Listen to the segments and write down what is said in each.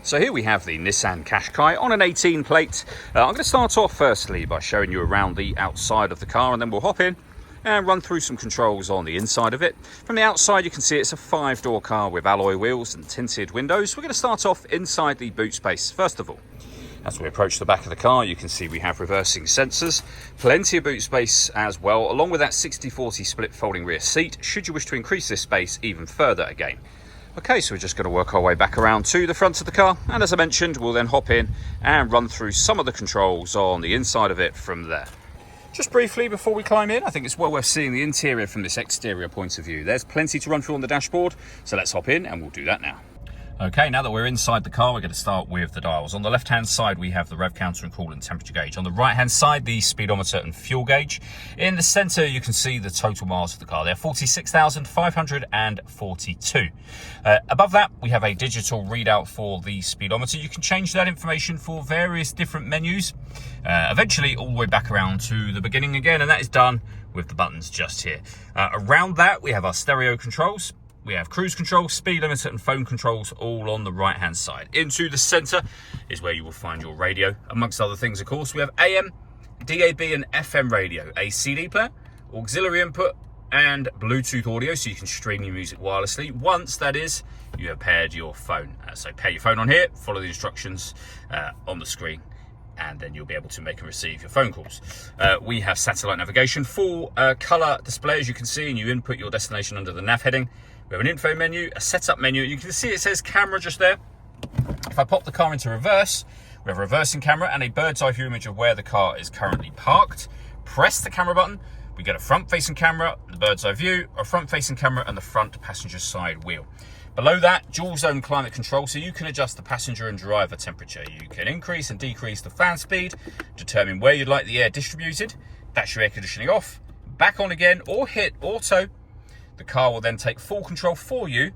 So here we have the Nissan Qashqai on an 18 plate. I'm going to start off firstly by showing you around the outside of the car, and then we'll hop in and run through some controls on the inside of it. From the outside you can see it's a 5-door car with alloy wheels and tinted windows. We're going to start off inside the boot space first of all. As we approach the back of the car, you can see we have reversing sensors, plenty of boot space as well, along with that 60/40 split folding rear seat, should you wish to increase this space even further again. Okay, so we're just going to work our way back around to the front of the car, and as I mentioned, we'll then hop in and run through some of the controls on the inside of it from there. Just briefly before we climb in, I think it's well worth seeing the interior from this exterior point of view. There's plenty to run through on the dashboard, so let's hop in and we'll do that now. Okay, now that we're inside the car, we're going to start with the dials. On the left-hand side, we have the rev counter and coolant temperature gauge. On the right-hand side, the speedometer and fuel gauge. In the centre, you can see the total miles of the car. They're 46,542. Above that, we have a digital readout for the speedometer. You can change that information for various different menus. Eventually, all the way back around to the beginning again, and that is done with the buttons just here. Around that, we have our stereo controls. We have cruise control, speed limiter and phone controls all on the right hand side. Into the centre is where you will find your radio. Amongst other things, of course, we have AM, DAB and FM radio, a CD player, auxiliary input and Bluetooth audio, so you can stream your music wirelessly once, that is, you have paired your phone. So pair your phone on here, follow the instructions on the screen, and then you'll be able to make and receive your phone calls. We have satellite navigation, full colour display, as you can see, and you input your destination under the nav heading. We have an info menu, a setup menu. You can see it says camera just there. If I pop the car into reverse, we have a reversing camera and a bird's eye view image of where the car is currently parked. Press the camera button, we get a front-facing camera, the bird's eye view, a front-facing camera and the front passenger side wheel. Below that, dual zone climate control, so you can adjust the passenger and driver temperature. You can increase and decrease the fan speed, determine where you'd like the air distributed. That's your air conditioning off, back on again, or hit auto. The car will then take full control for you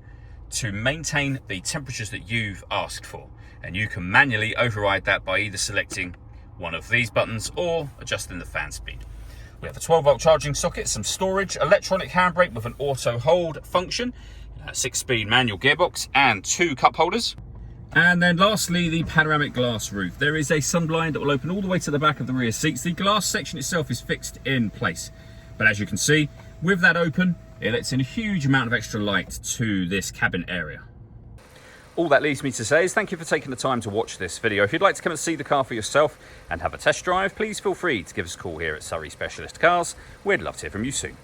to maintain the temperatures that you've asked for. And you can manually override that by either selecting one of these buttons or adjusting the fan speed. We have a 12-volt charging socket, some storage, electronic handbrake with an auto hold function, a 6-speed manual gearbox and 2 cup holders. And then lastly, the panoramic glass roof. There is a sunblind that will open all the way to the back of the rear seats. The glass section itself is fixed in place. But as you can see, with that open, it lets in a huge amount of extra light to this cabin area. All that leaves me to say is thank you for taking the time to watch this video. If you'd like to come and see the car for yourself and have a test drive, please feel free to give us a call here at Surrey Specialist Cars. We'd love to hear from you soon.